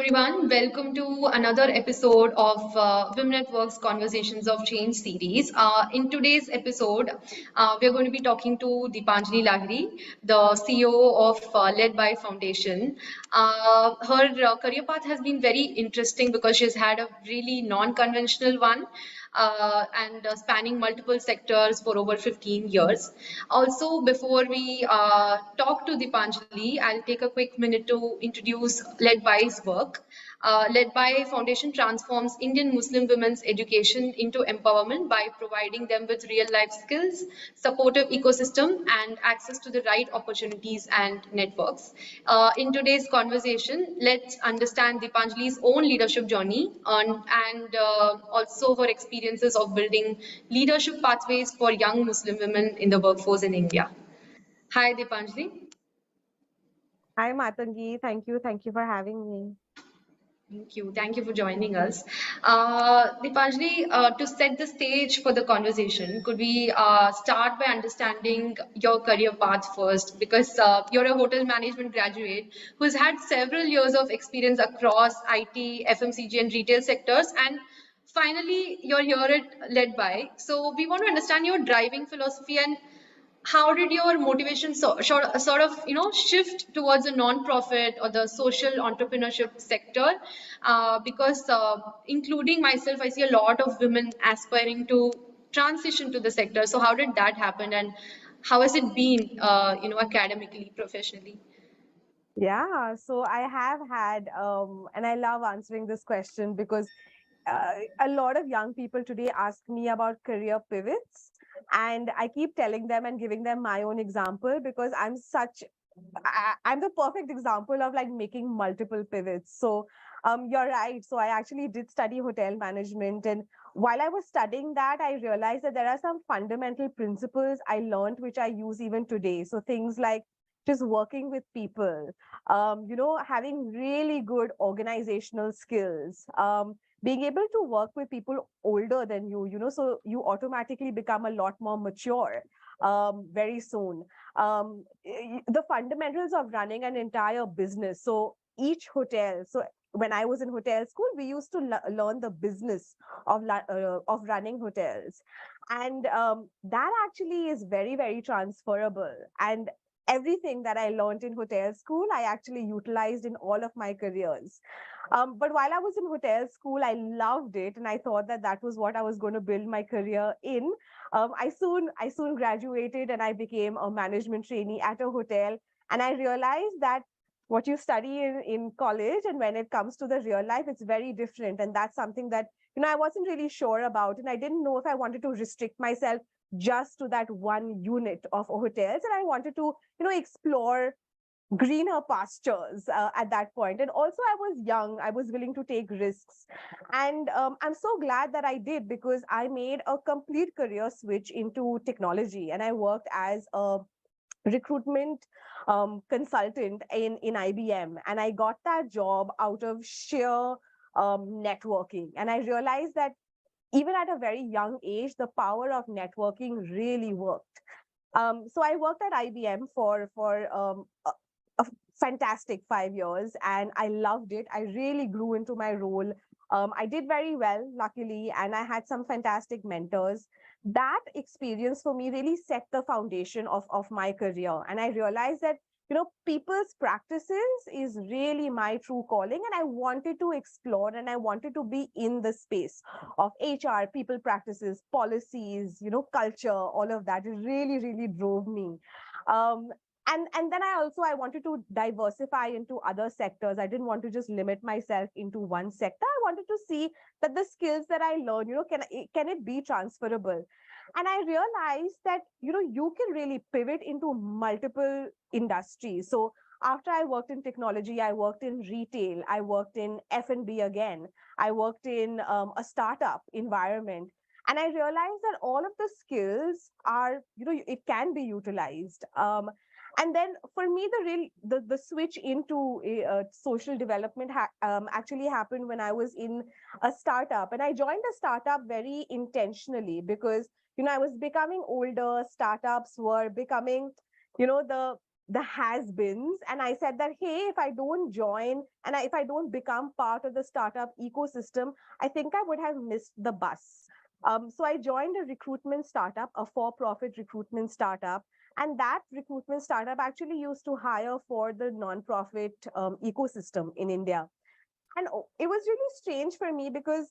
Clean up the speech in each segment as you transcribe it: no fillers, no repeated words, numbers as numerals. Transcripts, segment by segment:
everyone. Welcome to another episode of Women at Work's Conversations of Change series. In today's episode, we're going to be talking to Deepanjali Lahiri, the CEO of Led by Foundation. Her career path has been very interesting because she's had a really non-conventional one. And spanning multiple sectors for over 15 years. Also, before we talk to Deepanjali, I'll take a quick minute to introduce Led By's work. Led by Foundation transforms Indian Muslim women's education into empowerment by providing them with real life skills, supportive ecosystem, and access to the right opportunities and networks. In today's conversation, let's understand Deepanjali's own leadership journey and also her experiences of building leadership pathways for young Muslim women in the workforce in India. Hi, Deepanjali. Hi, Matangi. Thank you. Thank you for having me. Thank you. Thank you for joining us. Deepanjali, to set the stage for the conversation, could we start by understanding your career path first? Because you're a hotel management graduate who's had several years of experience across IT, FMCG, and retail sectors. And finally, you're here at Led By. So we want to understand your driving philosophy and how did your motivation sort of shift towards a non-profit or the social entrepreneurship sector? Because including myself, I see a lot of women aspiring to transition to the sector. So how did that happen, and how has it been, academically, professionally? Yeah, so I have had, and I love answering this question because a lot of young people today ask me about career pivots, and I keep telling them and giving them my own example because I'm the perfect example of like making multiple pivots. So you're right. So I actually did study hotel management. And while I was studying that, I realized that there are some fundamental principles I learned, which I use even today. So things like just working with people, having really good organizational skills, being able to work with people older than you, so you automatically become a lot more mature very soon. The fundamentals of running an entire business. So each hotel, so when I was in hotel school, we used to learn the business of running hotels, and that actually is very, very transferable. And everything that I learned in hotel school, I actually utilized in all of my careers. But while I was in hotel school, I loved it, and I thought that that was what I was going to build my career in. I soon graduated, and I became a management trainee at a hotel. And I realized that what you study in college and when it comes to the real life, it's very different. And that's something that I wasn't really sure about, and I didn't know if I wanted to restrict myself just to that one unit of hotels, and I wanted to explore greener pastures at that point. And also, I was young, I was willing to take risks, and I'm so glad that I did, because I made a complete career switch into technology, and I worked as a recruitment consultant in IBM, and I got that job out of sheer networking. And I realized that even at a very young age, the power of networking really worked. So I worked at IBM for a fantastic 5 years, and I loved it. I really grew into my role. I did very well, luckily, and I had some fantastic mentors. That experience for me really set the foundation of my career. And I realized that, people's practices is really my true calling. And I wanted to explore, and I wanted to be in the space of HR, people practices, policies, culture, all of that. It really, really drove me. Um, and then I wanted to diversify into other sectors. I didn't want to just limit myself into one sector. I wanted to see that the skills that I learn, can it be transferable? And I realized that you can really pivot into multiple industries. So after I worked in technology, I worked in retail, I worked in F&B again, I worked in a startup environment. And I realized that all of the skills are, it can be utilized. And then for me, the switch into social development actually happened when I was in a startup. And I joined a startup very intentionally because I was becoming older. Startups were becoming, the the has-beens, and I said that, hey, if I don't join and if I don't become part of the startup ecosystem, I think I would have missed the bus. So I joined a recruitment startup, a for-profit recruitment startup, and that recruitment startup actually used to hire for the non-profit ecosystem in India. And it was really strange for me because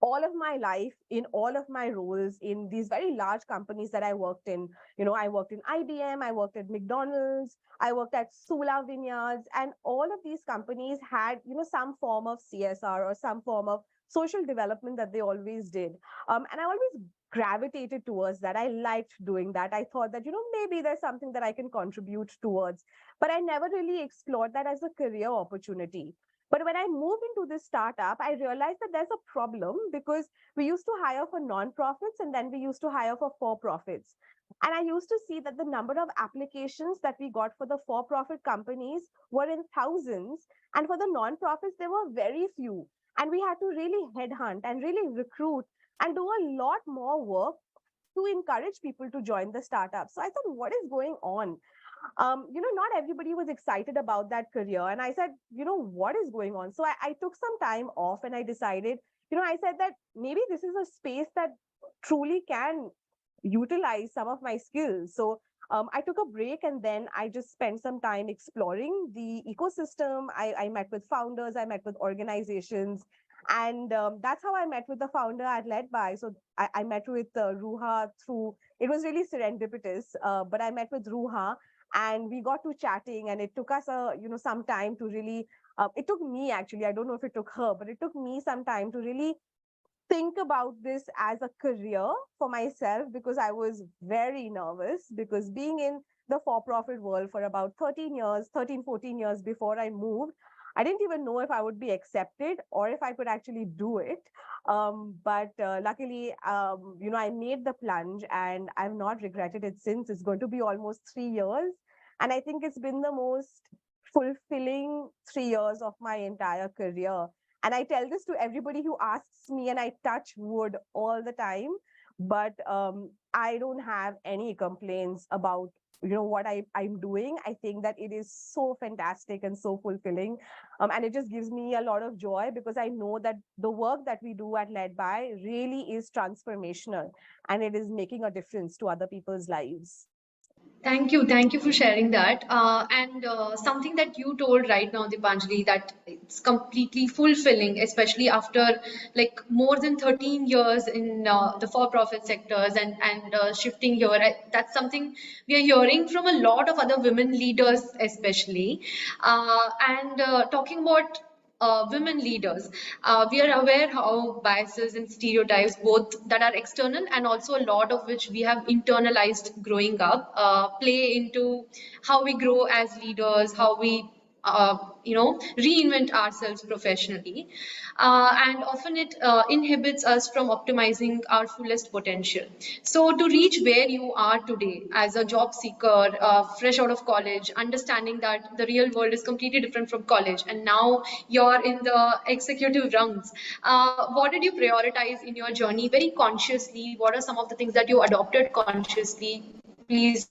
all of my life, in all of my roles in these very large companies that I worked in, I worked in IBM, I worked at McDonald's, I worked at Sula Vineyards, and all of these companies had, some form of CSR or some form of social development that they always did. And I always gravitated towards that. I liked doing that. I thought that, maybe there's something that I can contribute towards, but I never really explored that as a career opportunity. But when I moved into this startup, I realized that there's a problem because we used to hire for non-profits and then we used to hire for for-profits. And I used to see that the number of applications that we got for the for-profit companies were in thousands. And for the non-profits, there were very few. And we had to really headhunt and really recruit and do a lot more work to encourage people to join the startup. So I thought, what is going on? Not everybody was excited about that career. And I said, what is going on? So I took some time off and I decided, I said that maybe this is a space that truly can utilize some of my skills. So I took a break and then I just spent some time exploring the ecosystem. I met with founders, I met with organizations, and that's how I met with the founder at Led By. So I met with Ruha through, it was really serendipitous, but I met with Ruha and we got to chatting, and it took us some time to really it took me, actually, I don't know if it took her, but it took me some time to really think about this as a career for myself, because I was very nervous, because being in the for profit world for about 14 years before I moved, I didn't even know if I would be accepted or if I could actually do it. But luckily, I made the plunge and I've not regretted it since. It's going to be almost 3 years. And I think it's been the most fulfilling 3 years of my entire career. And I tell this to everybody who asks me, and I touch wood all the time. But I don't have any complaints about what I'm doing. I think that it is so fantastic and so fulfilling. And it just gives me a lot of joy because I know that the work that we do at Led By really is transformational and it is making a difference to other people's lives. Thank you for sharing that. And something that you told right now, Dipanjali, that it's completely fulfilling, especially after like more than 13 years in the for-profit sectors and shifting here. That's something we are hearing from a lot of other women leaders, especially. And talking about women leaders. We are aware how biases and stereotypes, both that are external and also a lot of which we have internalized growing up, play into how we grow as leaders, how we reinvent ourselves professionally, and often it inhibits us from optimizing our fullest potential. So to reach where you are today as a job seeker, fresh out of college, understanding that the real world is completely different from college, and now you're in the executive rungs, what did you prioritize in your journey very consciously? What are some of the things that you adopted consciously? Please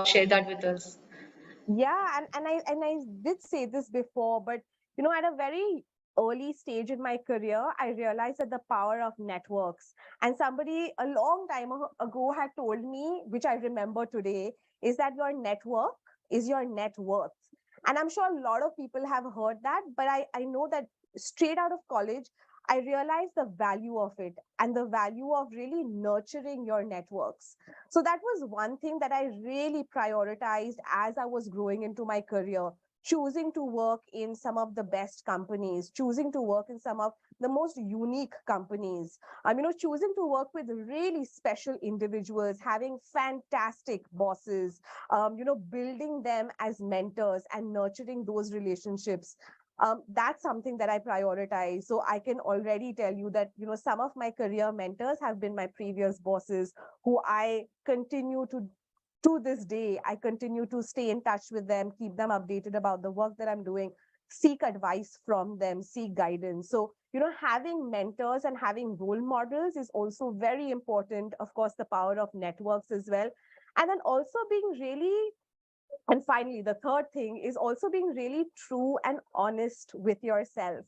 share that with us. Yeah, and I did say this before, but at a very early stage in my career, I realized that the power of networks. And somebody a long time ago had told me, which I remember today, is that your network is your net worth. And I'm sure a lot of people have heard that, but I know that straight out of college, I realized the value of it and the value of really nurturing your networks. So that was one thing that I really prioritized as I was growing into my career, choosing to work in some of the best companies, choosing to work in some of the most unique companies, choosing to work with really special individuals, having fantastic bosses, building them as mentors and nurturing those relationships. That's something that I prioritize. So I can already tell you that, some of my career mentors have been my previous bosses who I continue to this day, I continue to stay in touch with them, keep them updated about the work that I'm doing, seek advice from them, seek guidance. So, having mentors and having role models is also very important. Of course, the power of networks as well. And then also being really And finally, the third thing is also being really true and honest with yourself.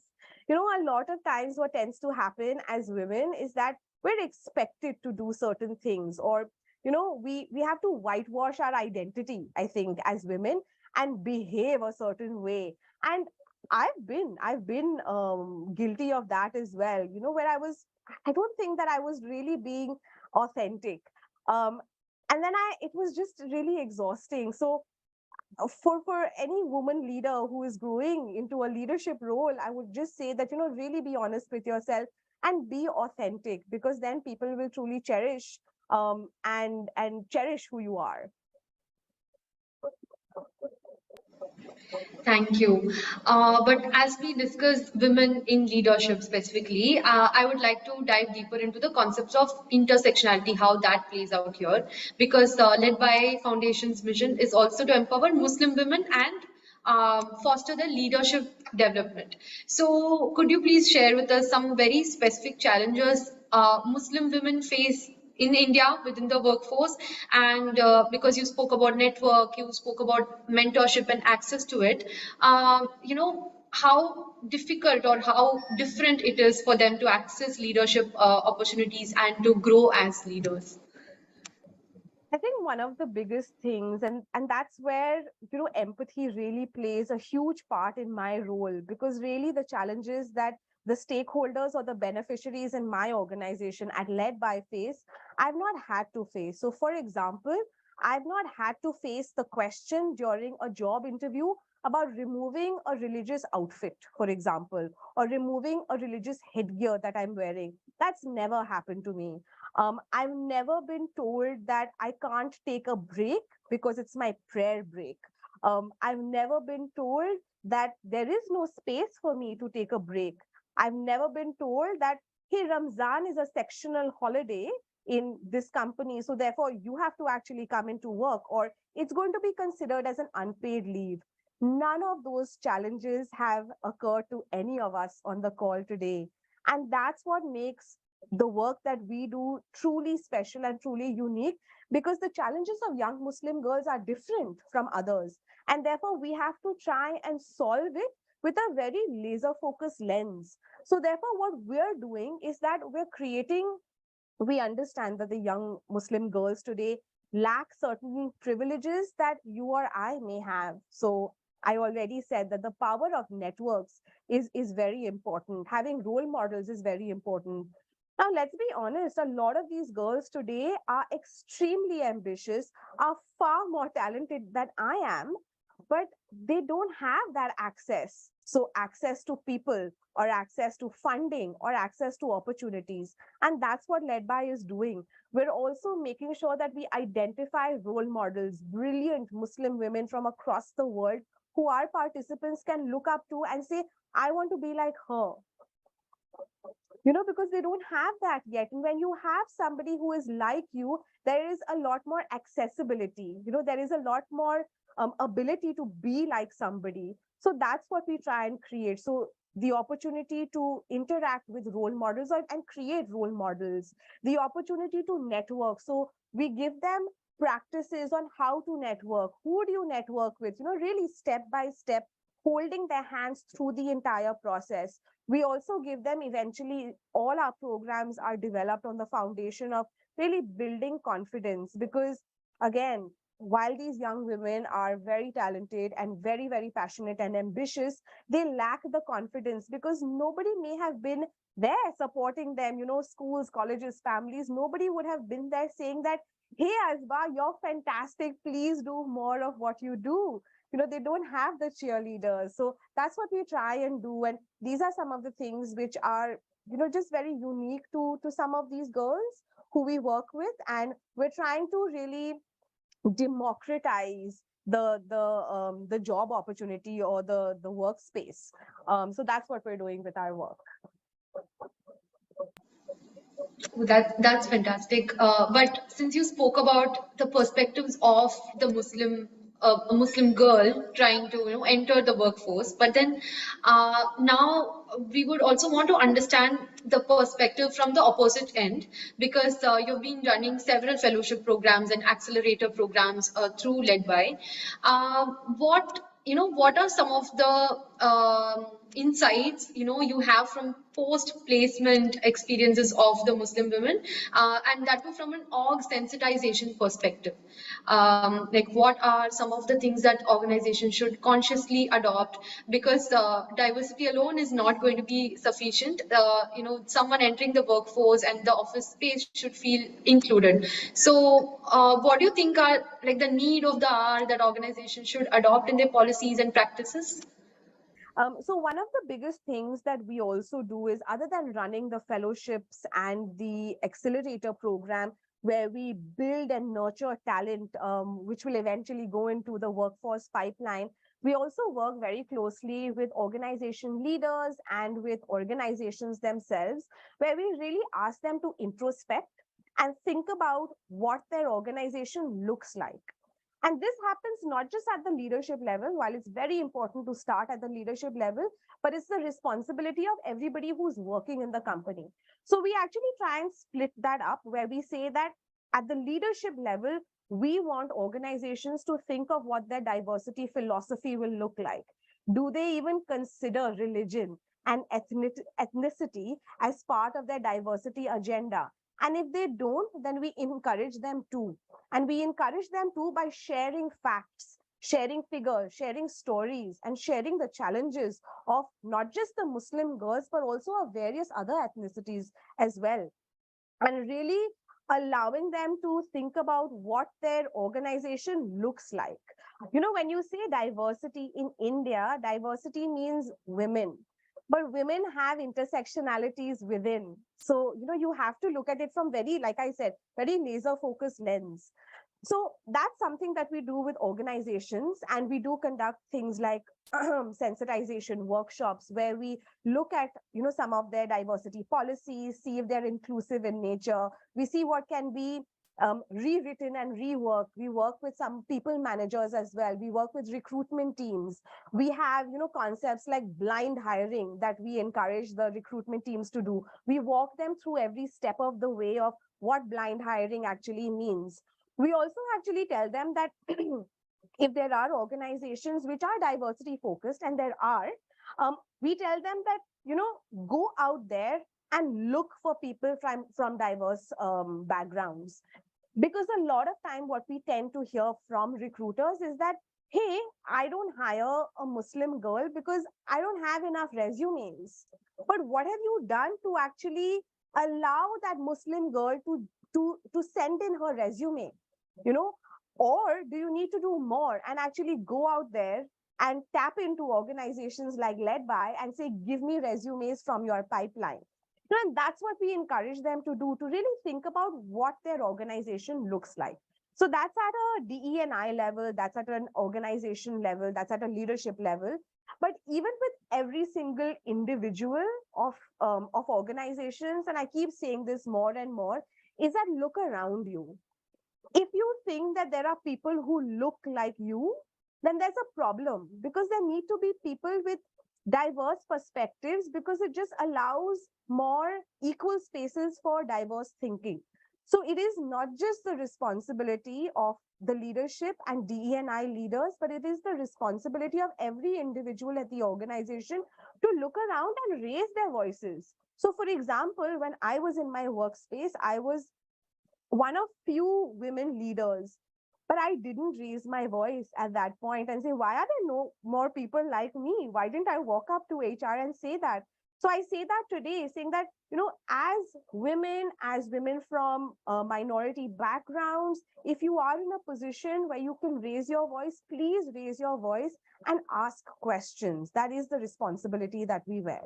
A lot of times what tends to happen as women is that we're expected to do certain things, or we have to whitewash our identity, I think, as women, and behave a certain way. And I've been guilty of that as well, where I don't think that I was really being authentic. Um, and then it was just really exhausting. So for any woman leader who is growing into a leadership role, I would just say that, really be honest with yourself and be authentic, because then people will truly cherish and cherish who you are. Thank you. But as we discuss women in leadership specifically, I would like to dive deeper into the concepts of intersectionality, how that plays out here. Because led by Foundation's mission is also to empower Muslim women and foster the leadership development. So, could you please share with us some very specific challenges Muslim women face in India within the workforce? And because you spoke about network, you spoke about mentorship and access to it, how difficult or how different it is for them to access leadership opportunities and to grow as leaders. I think one of the biggest things, and that's where empathy really plays a huge part in my role, because really the challenges that the stakeholders or the beneficiaries in my organization at led by face, I've not had to face. So, for example, I've not had to face the question during a job interview about removing a religious outfit, for example, or removing a religious headgear that I'm wearing. That's never happened to me. I've never been told that I can't take a break because it's my prayer break. I've never been told that there is no space for me to take a break. I've never been told that, hey, Ramzan is a sectional holiday in this company, so therefore you have to actually come into work, or it's going to be considered as an unpaid leave. None of those challenges have occurred to any of us on the call today. And that's what makes the work that we do truly special and truly unique, because the challenges of young Muslim girls are different from others. And therefore, we have to try and solve it with a very laser focused lens. So, therefore, what we're doing is that we understand that the young Muslim girls today lack certain privileges that you or I may have. So, I already said that the power of networks is very important. Having role models is very important. Now, let's be honest, a lot of these girls today are extremely ambitious, are far more talented than I am, but they don't have that access. So, access to people, or access to funding, or access to opportunities. And that's what Led By is doing. We're also making sure that we identify role models, brilliant Muslim women from across the world who our participants can look up to and say, I want to be like her. Because they don't have that yet. And when you have somebody who is like you, there is a lot more accessibility. There is a lot more ability to be like somebody. So that's what we try and create. So the opportunity to interact with role models and create role models, the opportunity to network. So we give them practices on how to network. Who do you network with? Really step by step, holding their hands through the entire process. We also give them, eventually all our programs are developed on the foundation of really building confidence, because again, while these young women are very talented and very, very passionate and ambitious, they lack the confidence because nobody may have been there supporting them. Schools, colleges, families, nobody would have been there saying that, hey, Asba, you're fantastic, please do more of what you do. They don't have the cheerleaders. So that's what we try and do. And these are some of the things which are, just very unique to some of these girls who we work with. And we're trying to really democratize the job opportunity or the workspace. So that's what we're doing with our work. That's fantastic. But since you spoke about the perspectives of the Muslim a Muslim girl trying to enter the workforce. But then now we would also want to understand the perspective from the opposite end, because you've been running several fellowship programs and accelerator programs through led by. What what are some of the insights you have from post placement experiences of the Muslim women, and that too from an org sensitization perspective? Like, what are some of the things that organizations should consciously adopt? Because diversity alone is not going to be sufficient. Someone entering the workforce and the office space should feel included. So what do you think are like the need of the hour that organizations should adopt in their policies and practices? So one of the biggest things that we also do is, other than running the fellowships and the accelerator program, where we build and nurture talent, which will eventually go into the workforce pipeline, we also work very closely with organization leaders and with organizations themselves, where we really ask them to introspect and think about what their organization looks like. And this happens not just at the leadership level, while it's very important to start at the leadership level, but it's the responsibility of everybody who's working in the company. So we actually try and split that up, where we say that at the leadership level, we want organizations to think of what their diversity philosophy will look like. Do they even consider religion and ethnicity as part of their diversity agenda? And if they don't, then we encourage them to. And we encourage them to by sharing facts, sharing figures, sharing stories, and sharing the challenges of not just the Muslim girls, but also of various other ethnicities as well. And really allowing them to think about what their organization looks like. When you say diversity in India, diversity means women. But women have intersectionalities within. So, you have to look at it from very, like I said, very laser focused lens. So that's something that we do with organizations, and we do conduct things like sensitization workshops, where we look at some of their diversity policies, see if they're inclusive in nature. We see what can be rewritten and reworked. We work with some people managers as well. We work with recruitment teams. We have concepts like blind hiring that we encourage the recruitment teams to do. We walk them through every step of the way of what blind hiring actually means. We also actually tell them that if there are organizations which are diversity focused, and there are, we tell them that, go out there and look for people from diverse backgrounds. Because a lot of time what we tend to hear from recruiters is that, hey, I don't hire a Muslim girl because I don't have enough resumes. But what have you done to actually allow that Muslim girl to send in her resume? Or do you need to do more and actually go out there and tap into organizations like Led By and say, give me resumes from your pipeline? And that's what we encourage them to do, to really think about what their organization looks like. So that's at a DE&I level, that's at an organization level, that's at a leadership level. But even with every single individual of organizations, and I keep saying this more and more, is that look around you. If you think that there are people who look like you, then there's a problem, because there need to be people with diverse perspectives, because it just allows more equal spaces for diverse thinking. So it is not just the responsibility of the leadership and DE&I leaders, but it is the responsibility of every individual at the organization to look around and raise their voices. So for example, when I was in my workspace, I was one of few women leaders, but I didn't raise my voice at that point and say, why are there no more people like me? Why didn't I walk up to HR and say that? So I say that today, saying that, as women from minority backgrounds, if you are in a position where you can raise your voice, please raise your voice and ask questions. That is the responsibility that we wear.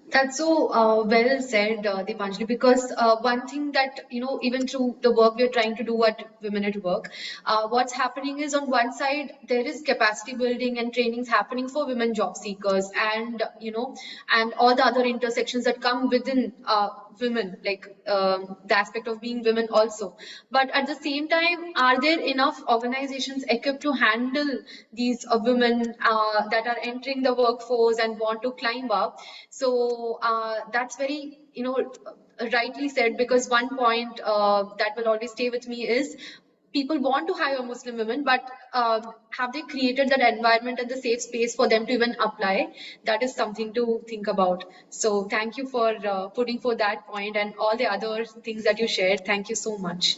That's so well said, Deepanjali, because one thing that, even through the work we're trying to do at Women at Work, what's happening is, on one side, there is capacity building and trainings happening for women job seekers, and, and all the other intersections that come within women, like the aspect of being women also. But at the same time, are there enough organizations equipped to handle these women that are entering the workforce and want to climb up? So that's very, rightly said, because one point that will always stay with me is people want to hire Muslim women, but have they created that environment and the safe space for them to even apply? That is something to think about. So thank you for putting for that point and all the other things that you shared. Thank you so much.